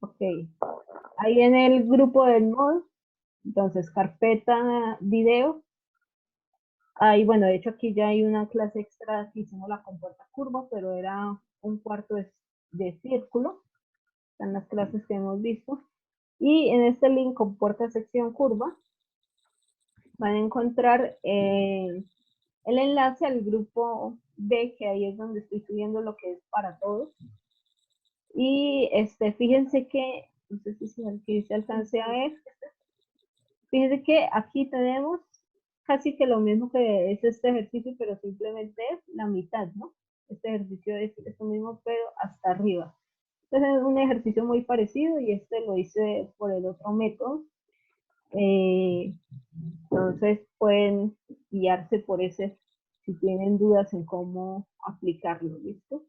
Ok, ahí en el grupo del mod, entonces carpeta video. Ahí, bueno, de hecho aquí ya hay una clase extra que hicimos la compuerta curva, pero era un cuarto de círculo. Están las clases que hemos visto. Y en este link compuerta sección curva van a encontrar el enlace al grupo B, que ahí es donde estoy subiendo lo que es para todos. Y fíjense que, no sé si se alcance a ver, fíjense que aquí tenemos casi que lo mismo que es este ejercicio, pero simplemente es la mitad, ¿no? Este ejercicio es esto mismo, pero hasta arriba. Entonces es un ejercicio muy parecido y lo hice por el otro método. Entonces pueden guiarse por ese si tienen dudas en cómo aplicarlo, ¿listo?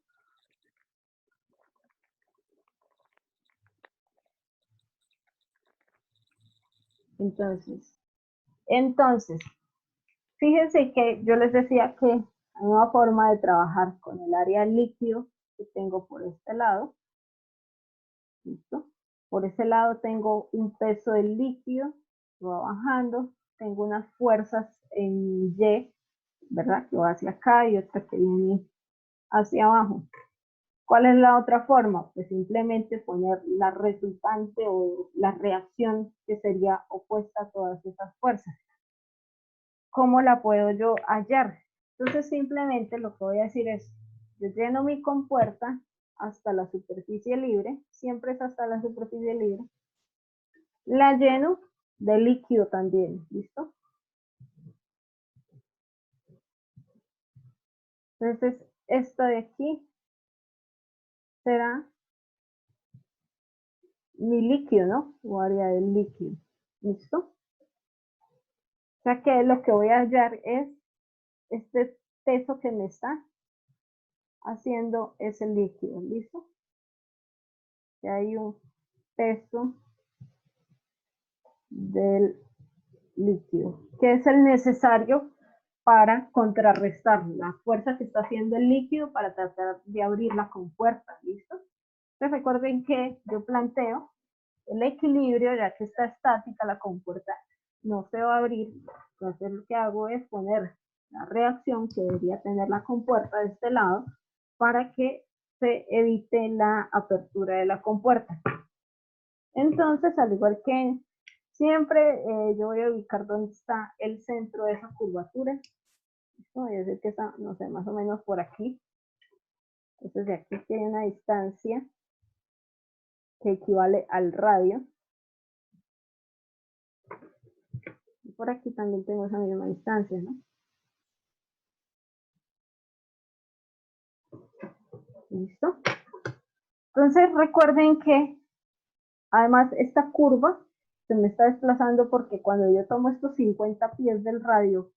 Entonces, fíjense que yo les decía que hay una forma de trabajar con el área líquido que tengo por este lado, ¿listo? Por ese lado tengo un peso del líquido, va bajando, tengo unas fuerzas en Y, ¿verdad? Que va hacia acá y otra que viene hacia abajo. ¿Cuál es la otra forma? Pues simplemente poner la resultante o la reacción que sería opuesta a todas esas fuerzas. ¿Cómo la puedo yo hallar? Entonces simplemente lo que voy a decir es, yo lleno mi compuerta hasta la superficie libre, siempre es hasta la superficie libre, la lleno de líquido también, ¿listo? Entonces esto de aquí será mi líquido, ¿no? O área del líquido, ¿listo? O sea que lo que voy a hallar es este peso que me está haciendo ese líquido, ¿listo? Que hay un peso del líquido, que es el necesario para contrarrestar la fuerza que está haciendo el líquido para tratar de abrir la compuerta, ¿listo? Entonces recuerden que yo planteo el equilibrio, ya que está estática la compuerta, no se va a abrir, entonces lo que hago es poner la reacción que debería tener la compuerta de este lado para que se evite la apertura de la compuerta. Entonces, al igual que siempre, yo voy a ubicar dónde está el centro de esa curvatura. Voy a decir que está, no sé, más o menos por aquí. Entonces, de aquí tiene una distancia que equivale al radio. Y por aquí también tengo esa misma distancia, ¿no? ¿Listo? Entonces, recuerden que además esta curva se me está desplazando porque cuando yo tomo estos 50 pies del radio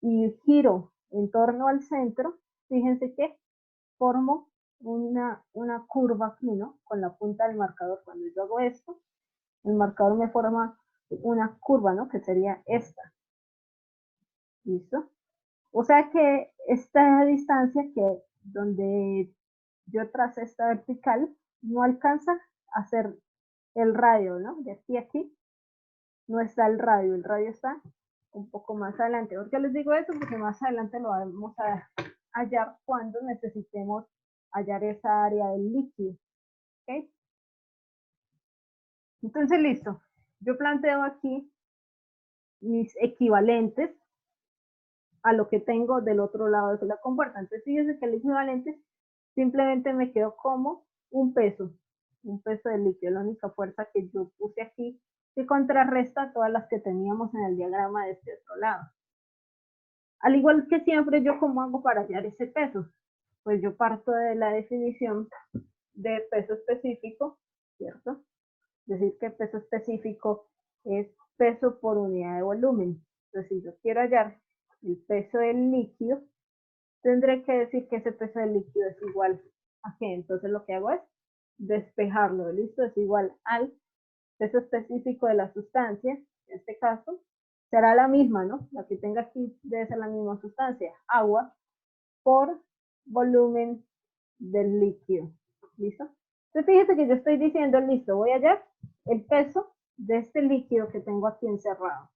y giro en torno al centro, fíjense que formo una curva aquí, ¿no? Con la punta del marcador. Cuando yo hago esto, el marcador me forma una curva, ¿no? Que sería esta. ¿Listo? O sea que esta distancia que donde yo tracé esta vertical no alcanza a ser el radio, ¿no? De aquí a aquí no está el radio está un poco más adelante. ¿Por qué les digo eso? Porque más adelante lo vamos a hallar cuando necesitemos hallar esa área del líquido. ¿Ok? Entonces, listo. Yo planteo aquí mis equivalentes a lo que tengo del otro lado de la compuerta. Entonces, fíjense que el equivalente simplemente me quedó como un peso de líquido, la única fuerza que yo puse aquí, que contrarresta todas las que teníamos en el diagrama de este otro lado. Al igual que siempre, yo cómo hago para hallar ese peso, pues yo parto de la definición de peso específico, ¿cierto? Es decir, que peso específico es peso por unidad de volumen. Entonces, si yo quiero hallar el peso del líquido, tendré que decir que ese peso del líquido es igual a qué. Entonces, lo que hago es despejarlo. ¿Listo? Es igual al peso específico de la sustancia. En este caso, será la misma, ¿no? La que tenga aquí debe ser la misma sustancia. Agua por volumen del líquido. ¿Listo? Entonces fíjese que yo estoy diciendo, listo, voy a hallar el peso de este líquido que tengo aquí encerrado.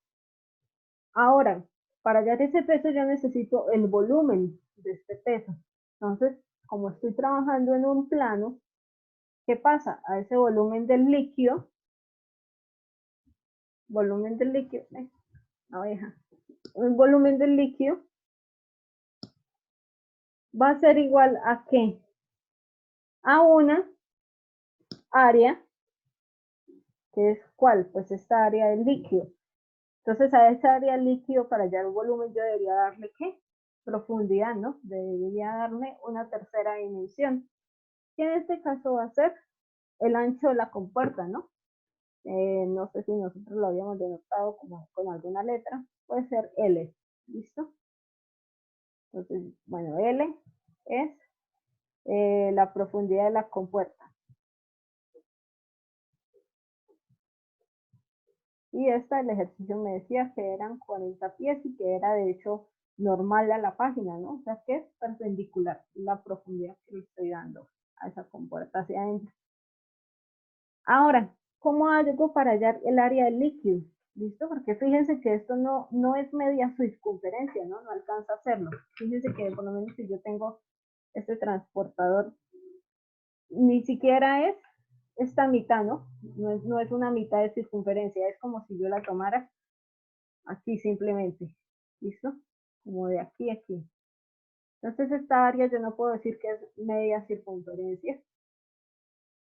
Ahora, para hallar ese peso yo necesito el volumen de este peso. Entonces, como estoy trabajando en un plano, ¿qué pasa? A ese volumen del líquido, abeja, el volumen del líquido va a ser igual a ¿qué? A una área, que es ¿cuál? Pues esta área del líquido. Entonces a esa área del líquido, para hallar un volumen, yo debería darle ¿qué? Profundidad, ¿no? Debería darme una tercera dimensión, que en este caso va a ser el ancho de la compuerta, ¿no? No sé si nosotros lo habíamos denotado como con alguna letra, puede ser L, ¿listo? Entonces, bueno, L es la profundidad de la compuerta. Y el ejercicio me decía que eran 40 pies y que era de hecho normal a la página, ¿no? O sea que es perpendicular la profundidad que le estoy dando a esa compuerta hacia adentro. Ahora, ¿cómo hago para hallar el área del líquido? ¿Listo? Porque fíjense que esto no es media circunferencia, ¿no? No alcanza a hacerlo. Fíjense que por lo menos si yo tengo este transportador, ni siquiera es esta mitad, ¿no? No es una mitad de circunferencia, es como si yo la tomara aquí simplemente, ¿listo? Como de aquí a aquí. Entonces esta área yo no puedo decir que es media circunferencia,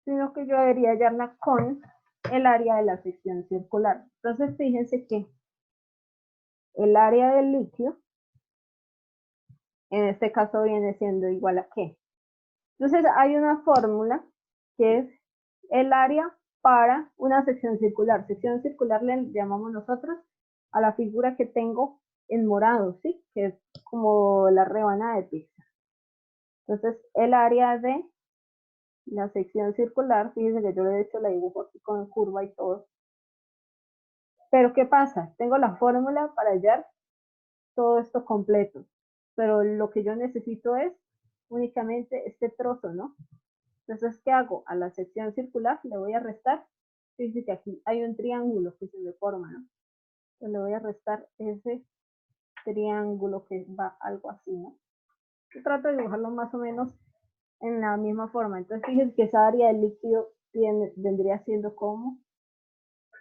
sino que yo debería hallarla con el área de la sección circular. Entonces fíjense que el área del líquido, en este caso viene siendo igual a ¿qué? Entonces hay una fórmula que es el área para una sección circular. Sección circular le llamamos nosotros a la figura que tengo en morado, ¿sí? Que es como la rebanada de pizza. Entonces el área de la sección circular, fíjense que yo de hecho la dibujo aquí con curva y todo. Pero ¿qué pasa? Tengo la fórmula para hallar todo esto completo, pero lo que yo necesito es únicamente este trozo, ¿no? Entonces, ¿qué hago? A la sección circular le voy a restar, fíjense que aquí hay un triángulo que se me forma, ¿no? Entonces le voy a restar ese triángulo que va algo así, ¿no? Yo trato de dibujarlo más o menos en la misma forma. Entonces, fíjense que esa área del líquido vendría siendo como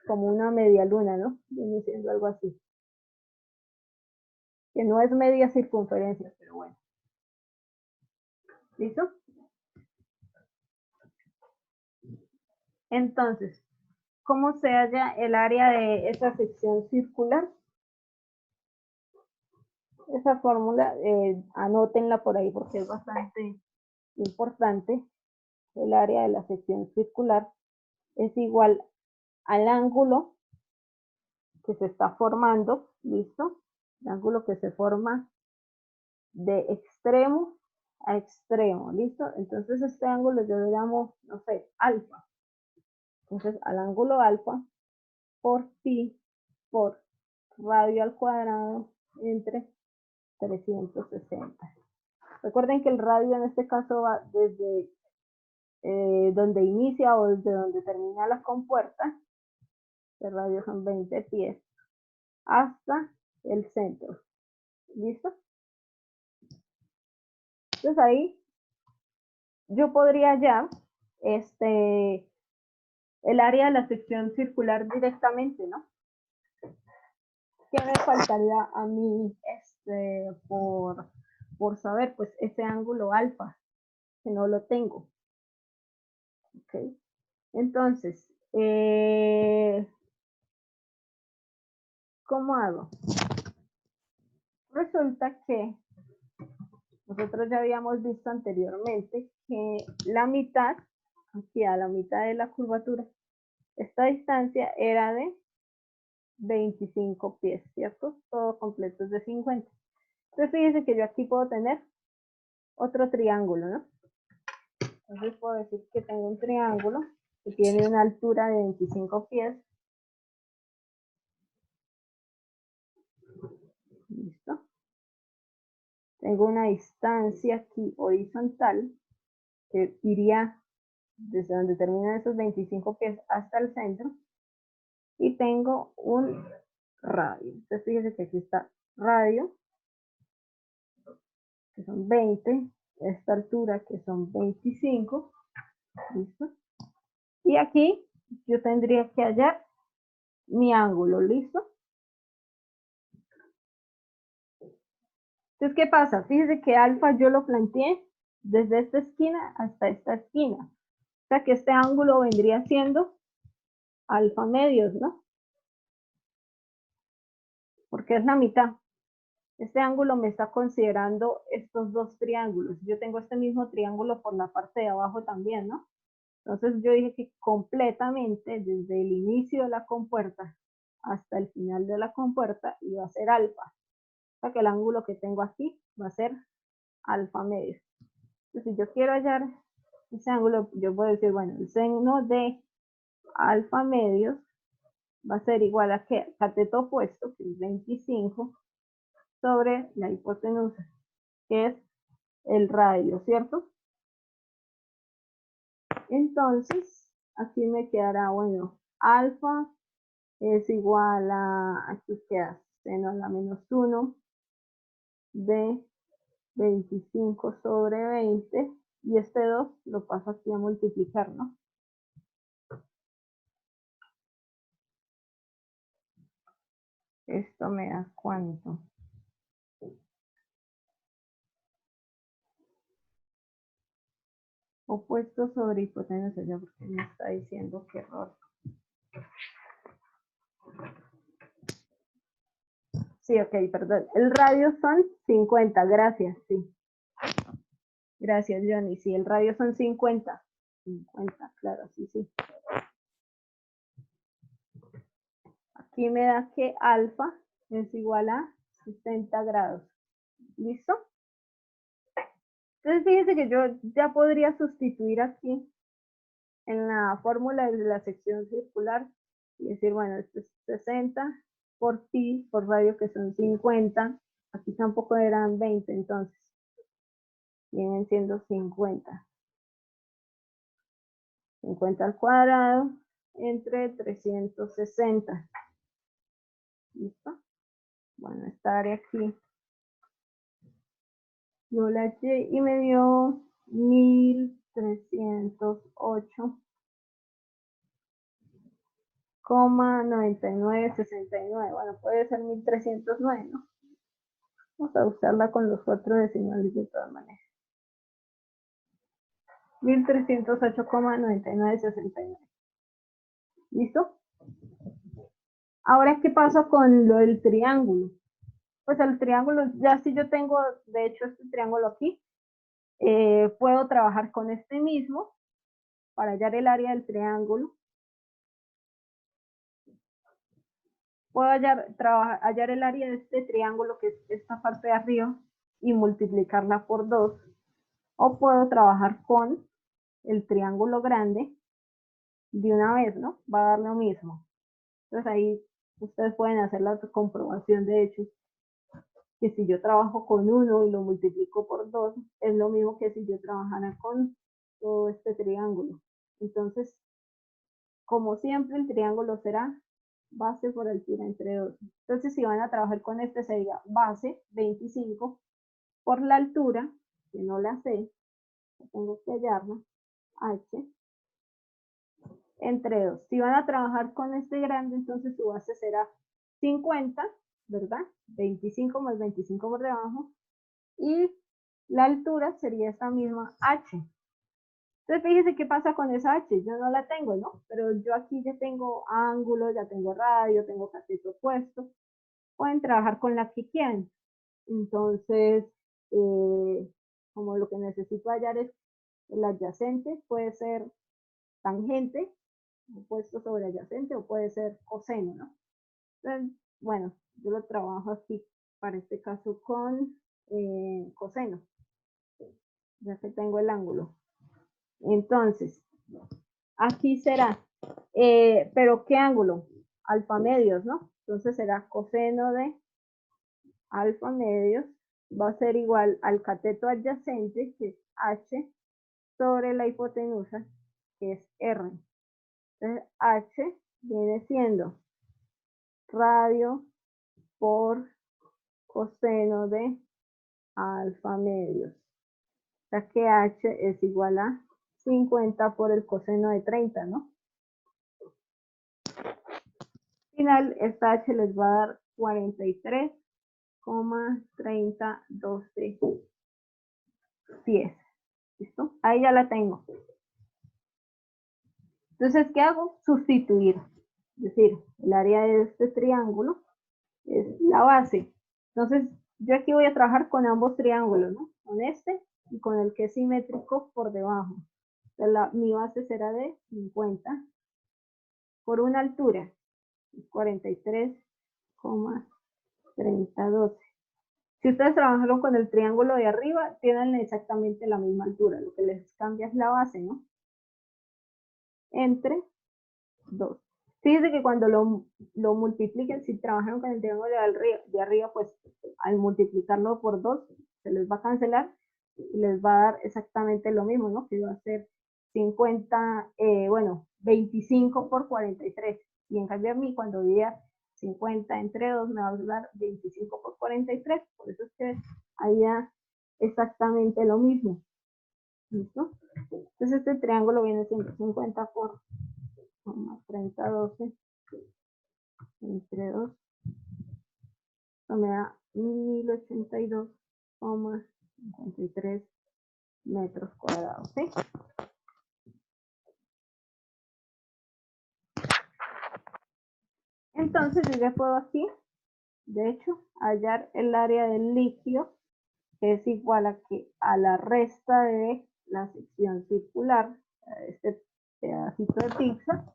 una media luna, ¿no? Viene siendo algo así. Que no es media circunferencia, pero bueno. ¿Listo? Entonces, ¿cómo se halla el área de esa sección circular? Esa fórmula, anótenla por ahí porque es bastante importante. El área de la sección circular es igual al ángulo que se está formando, ¿listo? El ángulo que se forma de extremo a extremo, ¿listo? Entonces este ángulo yo le llamo, no sé, alfa. Entonces al ángulo alfa por pi por radio al cuadrado entre 360. Recuerden que el radio en este caso va desde donde inicia o desde donde termina la compuerta, el radio son 20 pies, hasta el centro. ¿Listo? Entonces ahí yo podría ya el área de la sección circular directamente, ¿no? ¿Qué me faltaría a mí por saber? Pues ese ángulo alfa, que no lo tengo. ¿Ok? Entonces, ¿cómo hago? Resulta que nosotros ya habíamos visto anteriormente que la mitad, aquí a la mitad de la curvatura, esta distancia era de 25 pies, ¿cierto? Todo completo es de 50. Entonces fíjense que yo aquí puedo tener otro triángulo, ¿no? Entonces puedo decir que tengo un triángulo que tiene una altura de 25 pies. ¿Listo? Tengo una distancia aquí horizontal que iría desde donde terminan esos 25 pies hasta el centro, y tengo un radio. Entonces fíjense que aquí está radio, que son 20, esta altura que son 25, ¿listo? Y aquí yo tendría que hallar mi ángulo, ¿listo? Entonces, ¿qué pasa? Fíjense que alfa yo lo planteé desde esta esquina hasta esta esquina. O sea que este ángulo vendría siendo alfa medios, ¿no? Porque es la mitad. Este ángulo me está considerando estos dos triángulos. Yo tengo este mismo triángulo por la parte de abajo también, ¿no? Entonces yo dije que completamente desde el inicio de la compuerta hasta el final de la compuerta iba a ser alfa. O sea que el ángulo que tengo aquí va a ser alfa medio. Entonces, si yo quiero hallar ese ángulo, yo puedo decir, bueno, el seno de alfa medios va a ser igual a que cateto opuesto, que es 25, sobre la hipotenusa, que es el radio, ¿cierto? Entonces, aquí me quedará, bueno, alfa es igual a, aquí queda seno a la menos 1 de 25 sobre 20, y este 2 lo paso aquí a multiplicar, ¿no? Esto me da ¿cuánto? Opuesto sobre hipotenusa, ya porque me está diciendo que error. Sí, ok, perdón. El radio son 50, gracias, sí. Gracias, Johnny. Sí, el radio son 50. 50, claro, sí, sí. Aquí me da que alfa es igual a 60 grados. ¿Listo? Entonces, fíjense que yo ya podría sustituir aquí en la fórmula de la sección circular y decir, bueno, esto es 60 por pi por radio, que son 50. Aquí tampoco eran 20, entonces vienen siendo 50. 50 al cuadrado entre 360. ¿Listo? Bueno, esta área aquí yo la eché y me dio 1308,9969. Bueno, puede ser 1309, ¿no? Vamos a usarla con los 4 decimales de todas maneras. 1308,9969. ¿Listo? Ahora, ¿qué pasa con lo del triángulo? Pues el triángulo, ya si yo tengo, de hecho, este triángulo aquí, puedo trabajar con este mismo para hallar el área del triángulo. Puedo hallar el área de este triángulo, que es esta parte de arriba, y multiplicarla por 2. O puedo trabajar con el triángulo grande de una vez, ¿no? Va a dar lo mismo. Entonces ahí ustedes pueden hacer la comprobación, de hecho, que si yo trabajo con 1 y lo multiplico por 2, es lo mismo que si yo trabajara con todo este triángulo. Entonces, como siempre, el triángulo será base por altura entre 2. Entonces, si van a trabajar con este, sería base 25 por la altura, que no la sé, tengo que hallarla, h, entre 2. Si van a trabajar con este grande, entonces su base será 50, ¿verdad? 25 más 25 por debajo, y la altura sería esta misma h. Entonces fíjense qué pasa con esa h, yo no la tengo, ¿no? Pero yo aquí ya tengo ángulo, ya tengo radio, tengo cateto opuesto. Pueden trabajar con la que quieran. Entonces, como lo que necesito hallar es el adyacente, puede ser tangente, opuesto sobre adyacente, o puede ser coseno, ¿no? Entonces, bueno, yo lo trabajo aquí, para este caso, con coseno, ya que tengo el ángulo. Entonces, aquí será, pero ¿qué ángulo? Alfa medios, ¿no? Entonces será coseno de alfa medios, va a ser igual al cateto adyacente, que es h, sobre la hipotenusa, que es R. Entonces, H viene siendo radio por coseno de alfa medios. O sea que H es igual a 50 por el coseno de 30, ¿no? Al final, esta H les va a dar 43,3012 pies. ¿Listo? Ahí ya la tengo. Entonces, ¿qué hago? Sustituir. Es decir, el área de este triángulo es la base. Entonces, yo aquí voy a trabajar con ambos triángulos, ¿no? Con este y con el que es simétrico por debajo. Entonces, mi base será de 50 por una altura, 43,3012. Si ustedes trabajaron con el triángulo de arriba, tienen exactamente la misma altura. Lo que les cambia es la base, ¿no? Entre 2. Fíjense que cuando lo multipliquen, si trabajaron con el triángulo de arriba, pues al multiplicarlo por 2, se les va a cancelar y les va a dar exactamente lo mismo, ¿no? Que va a ser 25 por 43. Y en cambio a mí, cuando veía 50 entre 2, me va a dar 25 por 43. Por eso es que ahí da exactamente lo mismo. ¿Listo? Entonces este triángulo viene siendo 50 por 3012 entre 2. Esto me da 1082,53 metros cuadrados, ¿sí? Entonces yo ya puedo aquí, de hecho, hallar el área del líquido, que es igual a la resta de la sección circular, este pedacito de pizza,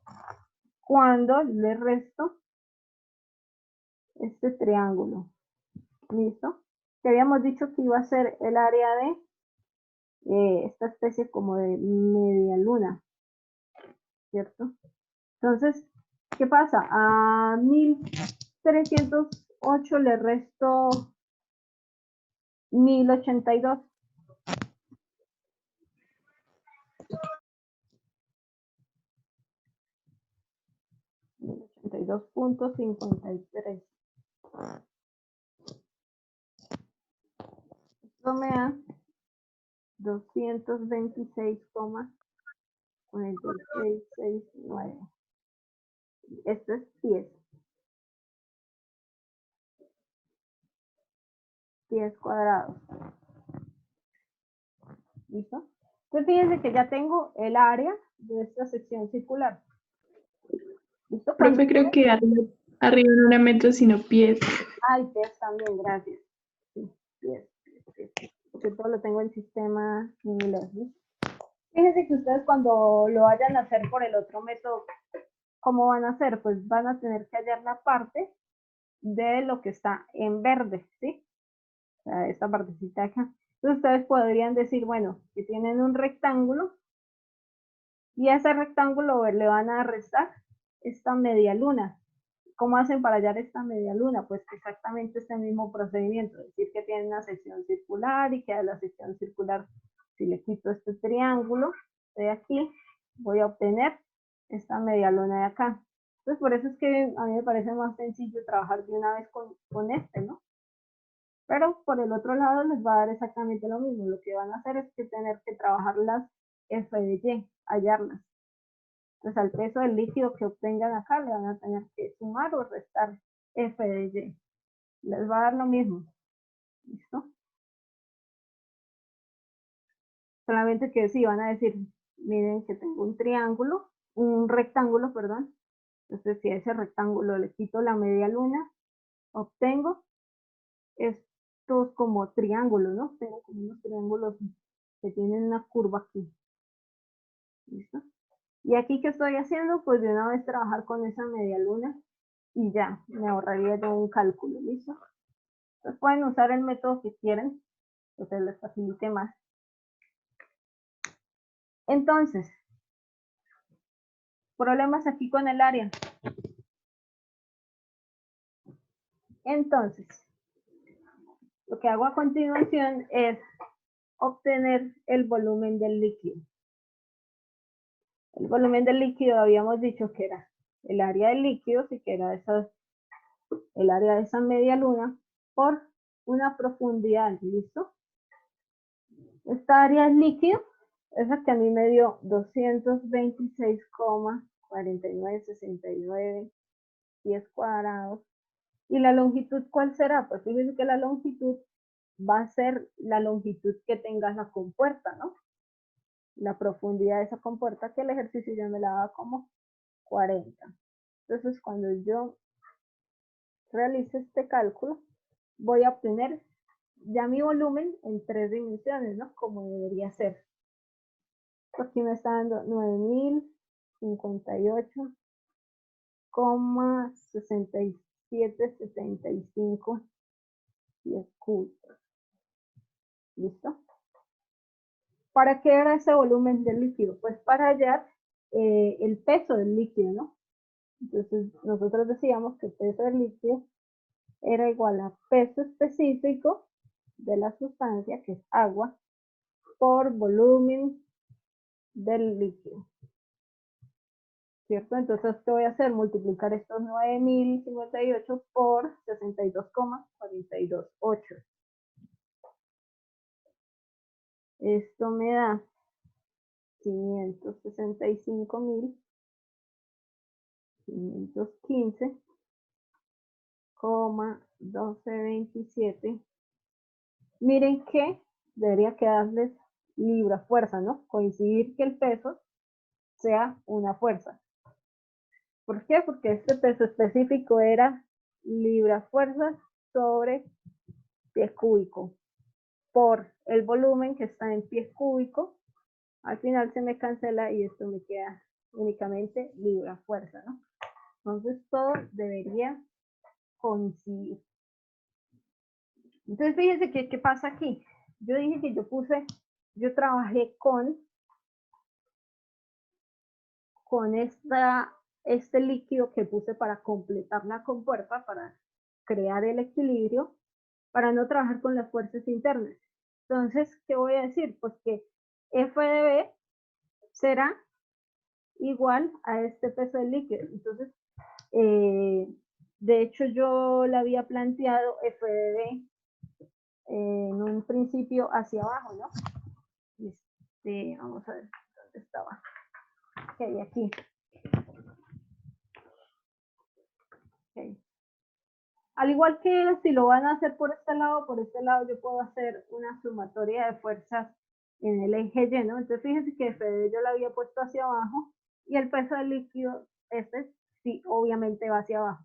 cuando le resto este triángulo. ¿Listo? Que habíamos dicho que iba a ser el área de esta especie como de media luna, ¿cierto? Entonces, ¿qué pasa? A 1308 le resto 1082. $82.53. Esto me da 226,4669. Esto es 10 cuadrados. ¿Listo? Entonces fíjense que ya tengo el área de esta sección circular. ¿Listo? Profe, creo que arriba no era metros, sino pies. Ay, pies también, gracias. Sí, pies. Porque todo lo tengo en sistema inglés. ¿Sí? Fíjense que ustedes cuando lo vayan a hacer por el otro método, ¿cómo van a hacer? Pues van a tener que hallar la parte de lo que está en verde, ¿sí? O sea, esta partecita acá. Entonces ustedes podrían decir, bueno, que tienen un rectángulo y a ese rectángulo le van a restar esta media luna. ¿Cómo hacen para hallar esta media luna? Pues exactamente este mismo procedimiento, es decir, que tienen una sección circular y que a la sección circular, si le quito este triángulo de aquí, voy a obtener esta media luna de acá. Entonces, por eso es que a mí me parece más sencillo trabajar de una vez con este, ¿no? Pero por el otro lado les va a dar exactamente lo mismo. Lo que van a hacer es que tener que trabajar las f de y, hallarlas. Entonces al peso del líquido que obtengan acá le van a tener que sumar o restar f de y. Les va a dar lo mismo. ¿Listo? Solamente que sí, van a decir, miren que tengo un rectángulo, perdón. Entonces si a ese rectángulo le quito la media luna, obtengo estos como triángulos, ¿no? Tengo como unos triángulos que tienen una curva aquí. ¿Listo? Y aquí, ¿qué estoy haciendo? Pues de una vez trabajar con esa media luna y ya, me ahorraría yo un cálculo, ¿listo? Entonces pueden usar el método que quieren, que se les facilite más. Entonces, problemas aquí con el área. Entonces, lo que hago a continuación es obtener el volumen del líquido. El volumen del líquido habíamos dicho que era el área del líquido, sí que era el área de esa media luna, por una profundidad, ¿listo? Esta área del líquido es la que a mí me dio 226,4969 pies cuadrados. ¿Y la longitud cuál será? Pues fíjense que la longitud va a ser la longitud que tenga la compuerta, ¿no? La profundidad de esa compuerta, que el ejercicio ya me la daba como 40. Entonces, cuando yo realice este cálculo, voy a obtener ya mi volumen en 3 dimensiones, ¿no? Como debería ser. Aquí me está dando 9058,6775 pies cúbicos. ¿Listo? ¿Para qué era ese volumen del líquido? Pues para hallar el peso del líquido, ¿no? Entonces nosotros decíamos que el peso del líquido era igual a peso específico de la sustancia, que es agua, por volumen del líquido. ¿Cierto? Entonces, ¿qué voy a hacer? Multiplicar estos 9058 por 62,428. Esto me da 565.515,1227. Miren que debería quedarles libra fuerza, ¿no? Coincidir que el peso sea una fuerza. ¿Por qué? Porque este peso específico era libra fuerza sobre pie cúbico por el volumen que está en pies cúbicos. Al final se me cancela y esto me queda únicamente libra fuerza, ¿no? Entonces todo debería coincidir. Entonces fíjense que qué pasa aquí. Yo dije que yo trabajé con este líquido que puse para completar la compuerta, para crear el equilibrio, para no trabajar con las fuerzas internas. Entonces, ¿qué voy a decir? Pues que F de B será igual a este peso del líquido. Entonces, de hecho, yo le había planteado F de B en un principio hacia abajo, ¿no? Vamos a ver dónde estaba. Ok, aquí. Okay. Al igual que si lo van a hacer por este lado yo puedo hacer una sumatoria de fuerzas en el eje Y, ¿no? Entonces fíjense que F yo lo había puesto hacia abajo y el peso del líquido, sí, obviamente va hacia abajo.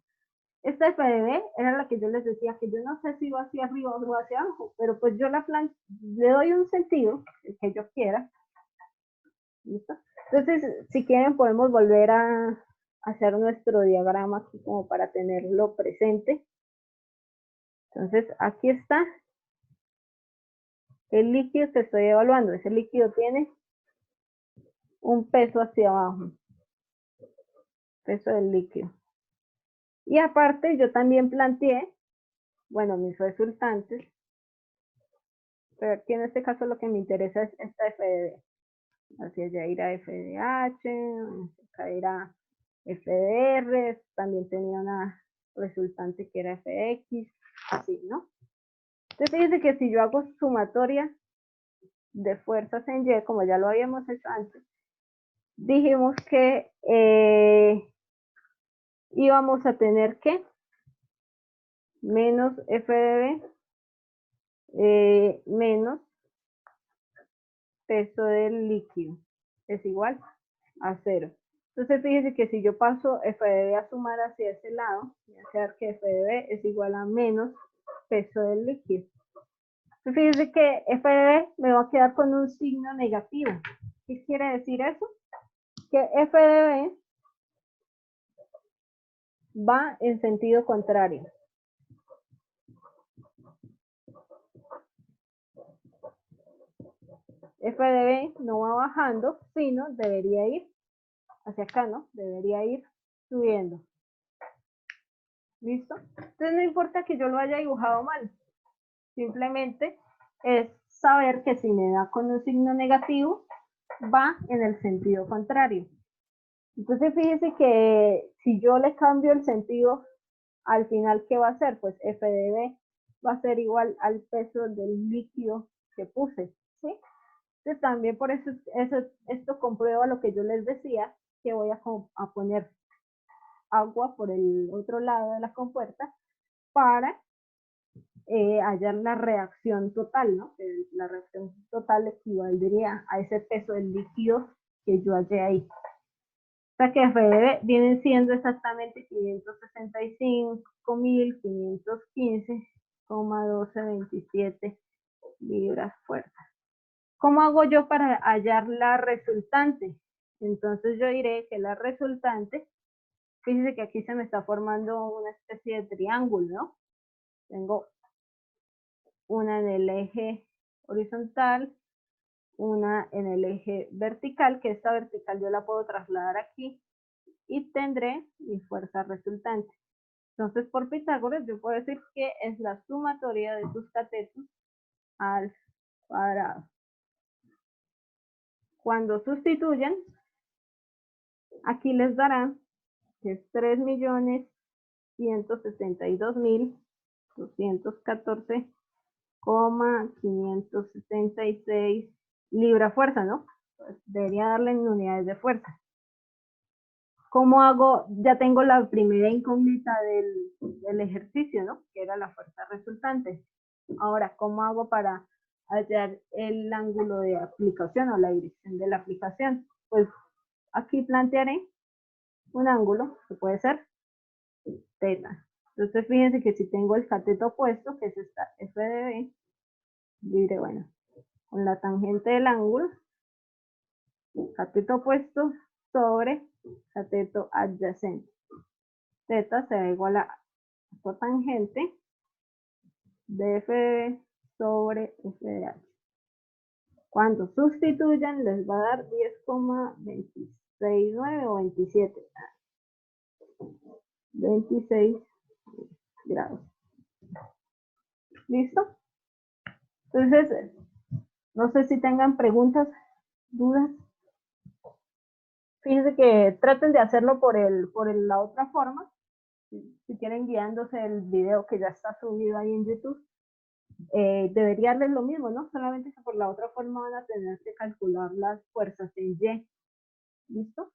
Esta F de B era la que yo les decía que yo no sé si va hacia arriba o hacia abajo, pero pues yo le doy un sentido, el que yo quiera. ¿Listo? Entonces, si quieren podemos volver a hacer nuestro diagrama aquí como para tenerlo presente. Entonces, aquí está el líquido que estoy evaluando. Ese líquido tiene un peso hacia abajo. Peso del líquido. Y aparte, yo también planteé, bueno, mis resultantes. Pero aquí en este caso lo que me interesa es esta F de B. Hacia allá irá F de H, acá irá F de R, también tenía una resultante que era Fx, así, ¿no? Entonces fíjense que si yo hago sumatoria de fuerzas en Y, como ya lo habíamos hecho antes, dijimos que íbamos a tener que menos F de B menos peso del líquido es igual a 0. Entonces fíjense que si yo paso F de B a sumar hacia ese lado, voy a hacer que F de B es igual a menos peso del líquido. Entonces fíjense que F de B me va a quedar con un signo negativo. ¿Qué quiere decir eso? Que F de B va en sentido contrario. F de B no va bajando, sino debería ir hacia acá, ¿no? Debería ir subiendo. ¿Listo? Entonces no importa que yo lo haya dibujado mal. Simplemente es saber que si me da con un signo negativo, va en el sentido contrario. Entonces fíjense que si yo le cambio el sentido, al final, ¿qué va a hacer? Pues F de B va a ser igual al peso del líquido que puse, ¿sí? Entonces también por eso, esto comprueba lo que yo les decía, que voy a poner agua por el otro lado de la compuerta para hallar la reacción total, ¿no? La reacción total equivaldría a ese peso del líquido que yo hallé ahí. O sea que F vienen siendo exactamente 565.515,1227 libras fuerza. ¿Cómo hago yo para hallar la resultante? Entonces yo diré que la resultante, fíjense que aquí se me está formando una especie de triángulo, ¿no? Tengo una en el eje horizontal, una en el eje vertical, que esta vertical yo la puedo trasladar aquí y tendré mi fuerza resultante. Entonces, por Pitágoras, yo puedo decir que es la sumatoria de sus catetos al cuadrado. Cuando sustituyan, aquí les dará que es 3.162.214,576 libra fuerza, ¿no? Pues debería darle en unidades de fuerza. ¿Cómo hago? Ya tengo la primera incógnita del ejercicio, ¿no? Que era la fuerza resultante. Ahora, ¿cómo hago para hallar el ángulo de aplicación o la dirección de la aplicación? Pues aquí plantearé un ángulo que puede ser teta. Entonces, fíjense que si tengo el cateto opuesto, que es esta F de B, diré, bueno, con la tangente del ángulo, cateto opuesto sobre cateto adyacente. Teta será igual a cotangente de F de B sobre F de H. Cuando sustituyan, les va a dar 10,269 o 27. 26 grados. ¿Listo? Entonces, no sé si tengan preguntas, dudas. Fíjense que traten de hacerlo por la otra forma. Si quieren guiándose el video que ya está subido ahí en YouTube, debería darles lo mismo, ¿no? Solamente que por la otra forma van a tener que calcular las fuerzas en Y. ¿Listo?